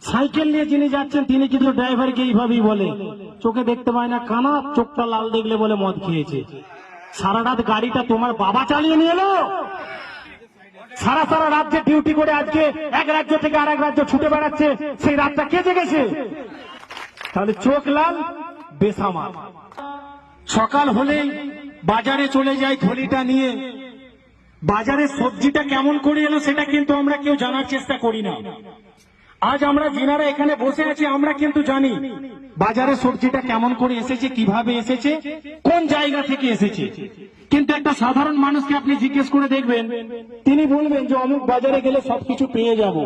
Cycle নিয়ে যিনি যাচ্ছেন তিনি কিন্তু ড্রাইভারকে এইভাবেই বলে, চোখে দেখতে পায় না কানা, চোখটা লাল দেখলে বলে মদ খেয়েছে। সারা রাত গাড়িটা তোমার বাবা চালিয়ে নিয়ে এলো, সারা সারা রাত যে ডিউটি করে আজকে এক রাজ্য থেকে আরেক রাজ্য ছুটে বেড়াচ্ছে, সেই রাতটা কে জেগেছে? তাহলে চোখ লাল বেসামাল। সকাল হলেই বাজারে চলে যায় থলিটা নিয়ে, বাজারে সবজিটা কেমন করে এলো সেটা কিন্তু আমরা কেউ জানার চেষ্টা করি না। আজ আমরা যিনারা এখানে বসে আছি আমরা কিন্তু জানি বাজারে সবজিটা কেমন করে এসেছে, কিভাবে এসেছে, কোন জায়গা থেকে এসেছে। কিন্তু একটা সাধারণ মানুষকে আপনি জিজ্ঞেস করে দেখবেন, তিনি বলবেন যে অমুক বাজারে গেলে সবকিছু পেয়ে যাব।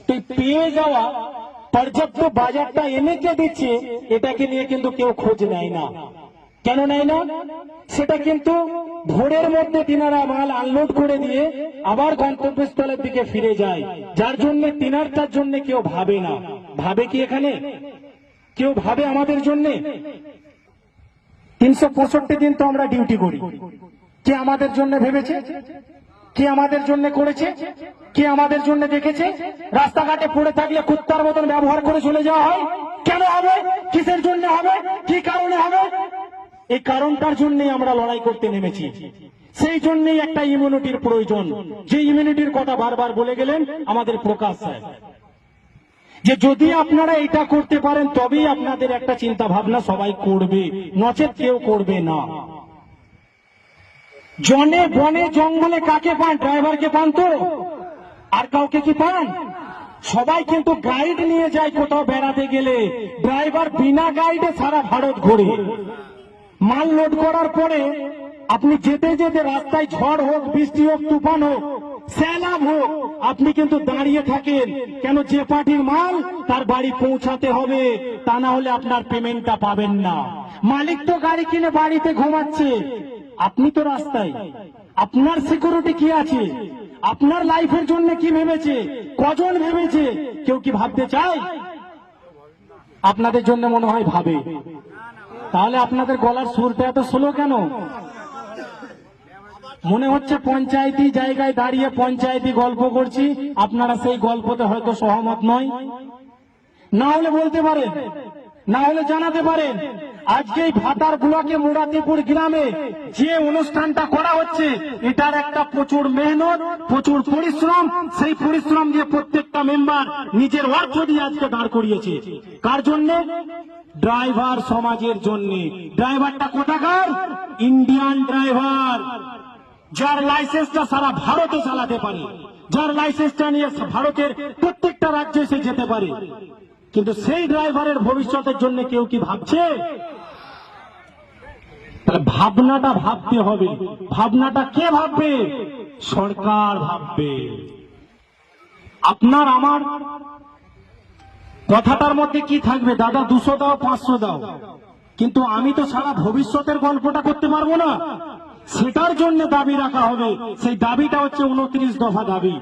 তো পেয়ে যাওয়া পর্যাপ্ত বাজারটা এনে কে দিচ্ছে এটাকে নিয়ে কিন্তু কেউ খোঁজ নেয় না। কেন নেয় না? সেটা কিন্তু ভোরের মধ্যে তিনারা মাল আনলোড করে দিয়ে আবার গন্তব্যস্থলের দিকে ফিরে যায়, যার জন্য তিনারটার জন্য কেউ ভাবে না। ভাবে কি এখানে কেউ ভাবে আমাদের জন্য? 365 দিন তো আমরা ডিউটি করি, কে আমাদের জন্য ভেবেছে? কে আমাদের জন্য করেছে? কে আমাদের জন্য দেখেছে? রাস্তাঘাটে পড়ে থাকলে কুত্তার মতন ব্যবহার করে চলে যাওয়া হয়। কেন হবে? কিসের জন্য হবে? কি কারণে হবে? এই কারণটার জন্যই আমরা লড়াই করতে নেমেছি। সেই জন্যই একটা ইমিউনিটির প্রয়োজন, যে ইমিউনিটির কথা বারবার বলে গেলেন আমাদের প্রকাশ সাহেব, যে যদি আপনারা এটা করতে পারেন তবেই আপনাদের একটা চিন্তা ভাবনা সবাই করবে, নচেত কেউ করবে না। জনে বনে জঙ্গলে কাকে পান? ড্রাইভারকে পান তো, আর কাউকে কি পান? সবাই কিন্তু গাইড নিয়ে যায় কোথাও বেড়াতে গেলে, ড্রাইভার বিনা গাইডে সারা ভারত ঘোরে। মাল লোড করার পরে আপনি যেতে যেতে রাস্তায় ঝড় হোক, বৃষ্টি হোক, তুফান হোক, সেলাব হোক, আপনি কিন্তু দাঁড়িয়ে থাকেন। কেন? যে পার্টির মাল তার বাড়ি পৌঁছাতে হবে, তা না হলে আপনার পেমেন্টটা পাবেন না। মালিক তো গাড়ি কিনে বাড়িতে ঘুমাচ্ছে, আপনি তো রাস্তায়। আপনার সিকিউরিটি কি আছে? আপনার লাইফের জন্য কি ভেবেছে? কজন ভেবেছে? কেউ কি ভাবতে চায়? আপনাদের জন্য মনে হয় ভাবে। তাহলে আপনাদের গলার সুরটা এত স্লো কেন? মনে হচ্ছে পঞ্চায়েতি জায়গায় দাঁড়িয়ে পঞ্চায়েতি গল্প করছি, আপনারা সেই গল্পতে হয়তো সহমত নয়। না হলে বলতে পারেন, না হলে জানাতে পারেন। আজকে এই ভাতার ব্লকে মুরাদিপুর গ্রামে যে অনুষ্ঠানটা করা হচ্ছে, এটার একটা প্রচুর মেহনত, প্রচুর পরিশ্রম। সেই পরিশ্রম দিয়ে প্রত্যেকটা মেম্বার নিজের অর্থ দিয়ে আজকে দাঁড় করিয়েছে। কার জন্য? ড্রাইভার সমাজের জন্য। ড্রাইভারটা কোথাকার? ইন্ডিয়ান ড্রাইভার, যার লাইসেন্সটা সারা ভারতে চালাতে পারে, যার লাইসেন্সটা নিয়ে ভারতের প্রত্যেকটা রাজ্যে সে যেতে পারে। কিন্তু সেই ড্রাইভারের ভবিষ্যতের জন্য কেউ কি ভাবছে? তাহলে ভাবনাটা ভাবতে হবে। ভাবনাটা কে ভাববে? সরকার ভাববে। আপনার আমার কথাটার মধ্যে কি থাকবে? দাদা 200 দাও, 500 দাও, কিন্তু আমি তো সারা ভবিষ্যতের গল্পটা করতে পারবো না। সেটার জন্য দাবি রাখা হবে। সেই দাবিটা হচ্ছে 29 দফা দাবি।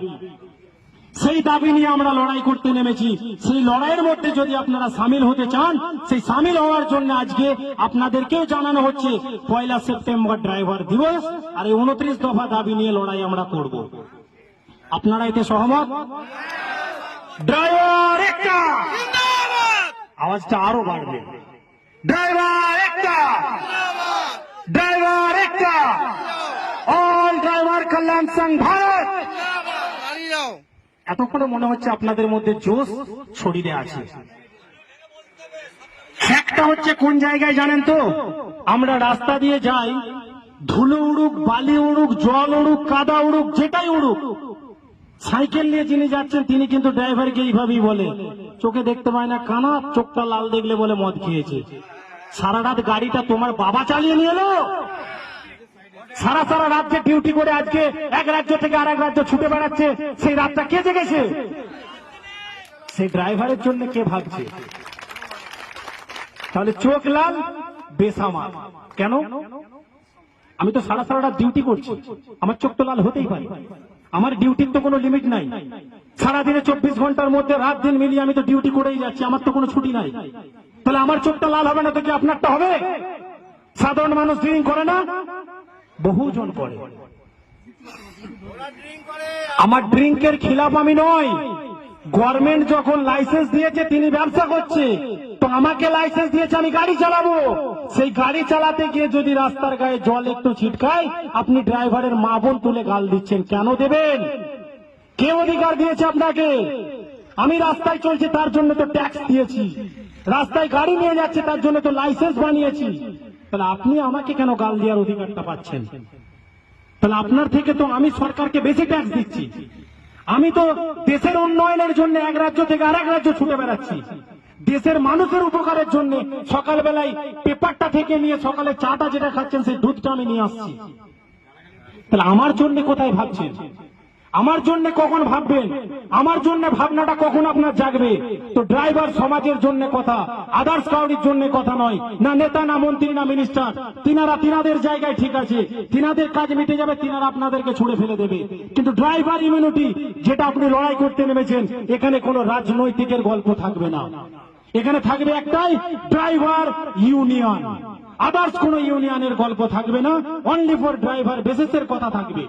সেই দাবি নিয়ে আমরা লড়াই করতে নেমেছি। সেই লড়াইয়ের মধ্যে যদি আপনারা সামিল হতে চান, সেই সামিল হওয়ার জন্য আজকে আপনাদেরকেও জানানো হচ্ছে 1 সেপ্টেম্বর ড্রাইভার দিবস, আর এই 29 দফা দাবি নিয়ে লড়াই আমরা করব। আপনারা এতে সহমত? ড্রাইভার একটা, আওয়াজটা আরো বাড়বে। ড্রাইভার একটা, ড্রাইভার একটা, অল ড্রাইভার কল্যাণ সংঘ ভারত। এতক্ষণে মনে হচ্ছে আপনাদের মধ্যে জোশ শরীরে আছে। একটা হচ্ছে কোন জায়গায় জানেন তো? আমরা রাস্তা দিয়ে যাই, ধুলো উড়ুক, বালি উড়ুক, জল উড়ুক, কাদা উড়ুক, যেটাই উড়ুক, সাইকেল নিয়ে যিনি যাচ্ছেন তিনি কিন্তু ড্রাইভারকে এইভাবেই বলে, চোখে দেখতে পায় না কানা, চোখটা লাল দেখলে বলে মদ খেয়েছে। সারা রাত গাড়িটা তোমার বাবা চালিয়ে নিয়ে এলো, সারা সারা রাত যে ডিউটি করে আজকে এক রাজ্য থেকে আরেক রাজ্য ছুটে বেড়াচ্ছে, সেই রাতটা কে জেগেছে? সেই ড্রাইভারের জন্য কে ভাবছে? তাহলে চোখ লাল বেসামাল। কেন? আমি তো সারা সারা রাত ডিউটি করছি, আমার চোখ তো লাল হতেই পারে। আমার ডিউটির তো কোনো লিমিট নাই। সারাদিনে 24 ঘন্টার মধ্যে রাত দিন মিলিয়ে আমি তো ডিউটি করেই যাচ্ছি, আমার তো কোনো ছুটি নাই। তাহলে আমার চোখটা লাল হবে না তো কি আপনারটা হবে? সাধারণ মানুষ ড্রিঙ্ক করে না? বহুজন করে। আমার ড্রিঙ্কের খিলাফ আমি নয়, গভর্নমেন্ট যখন লাইসেন্স দিয়েছে তিনি ব্যবসা করছে, তো আমাকে লাইসেন্স দিয়েছে আমি গাড়ি চালাবো। সেই গাড়ি চালাতে গিয়ে যদি রাস্তার গায়ে জল একটু ছিটকায়, আপনি ড্রাইভারের মা বোন তুলে গাল দিচ্ছেন, কেন দেবেন? কে অধিকার দিয়েছে আপনাকে? আমি রাস্তায় চলছি তার জন্য তো ট্যাক্স দিয়েছি, রাস্তায় গাড়ি নিয়ে যাচ্ছে তার জন্য তো লাইসেন্স বানিয়েছি। তাহলে আপনি আমাকে কেন গাল দেওয়ার অধিকারটা পাচ্ছেন? তাহলে আপনার থেকে তো আমি সরকারকে বেশি ট্যাক্স দিচ্ছি। আমি তো দেশের উন্নয়নের জন্য এক রাজ্য থেকে আরেক রাজ্য ছুটে বেড়াচ্ছি, দেশের মানুষের উপকারের জন্য সকালবেলায় পেপারটা থেকে নিয়ে সকালে চাটা যেটা খাচ্ছেন সেই দুধটা আমি নিয়ে আসছি। তাহলে আমার জন্য কোথায় ভাবছেন? আমার জন্য কখন ভাববেন? আমার জন্য ভাবনাটা কখন আপনার জাগবে? তো ড্রাইভার সমাজের জন্য কথা, আদার্স কাউরির জন্য কথা নয়। না নেতা, না মন্ত্রী, না মিনিস্টার, তিনারা তিনাদের জায়গায় ঠিক আছে, তিনাদের কাজ মিটে যাবে, তিনারা আপনাদেরকে ছুড়ে ফেলে দেবে। কিন্তু ড্রাইভার ইমিউনিটি যেটা আপনি লড়াই করতে নেমেছেন, এখানে কোনো রাজনৈতিকের গল্প থাকবে না। এখানে থাকবে একটাই, ড্রাইভার ইউনিয়ন। আদার্স কোন ইউনিয়নের গল্প থাকবে না, অনলি ফর ড্রাইভার বেসিসের কথা থাকবে।